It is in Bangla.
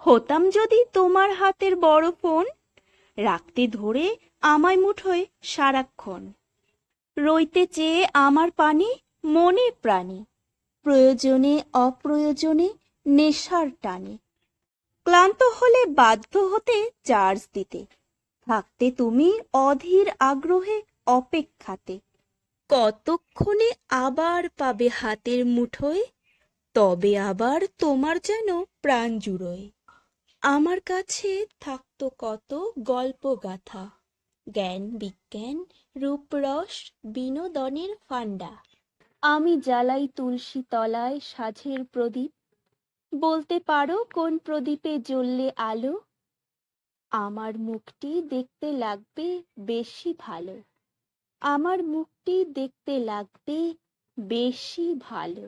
হতাম যদি তোমার হাতের বড় ফোন, রাখতে ধরে আমায় মুঠোয় সারাক্ষণ। রইতে চেয়ে আমার পানে মনে প্রাণে, প্রয়োজনে অপ্রয়োজনে নেশার টানে। ক্লান্ত হলে বাধ্য হতে চার্জ দিতে, থাকতে তুমি অধীর আগ্রহে অপেক্ষাতে। কতক্ষণে আবার পাবে হাতের মুঠোয়, তবে আবার তোমার যেন প্রাণ জুড়োয়। আমার কাছে থাকতো কত গল্প গাথা, জ্ঞান বিজ্ঞান রূপরস বিনোদনের ফান্ডা। আমি জ্বালাই তুলসী তলায় সাঝের প্রদীপ, বলতে পারো কোন প্রদীপে জ্বললে আলো আমার মুখটি দেখতে লাগবে বেশি ভালো, আমার মুখটি দেখতে লাগবে বেশি ভালো।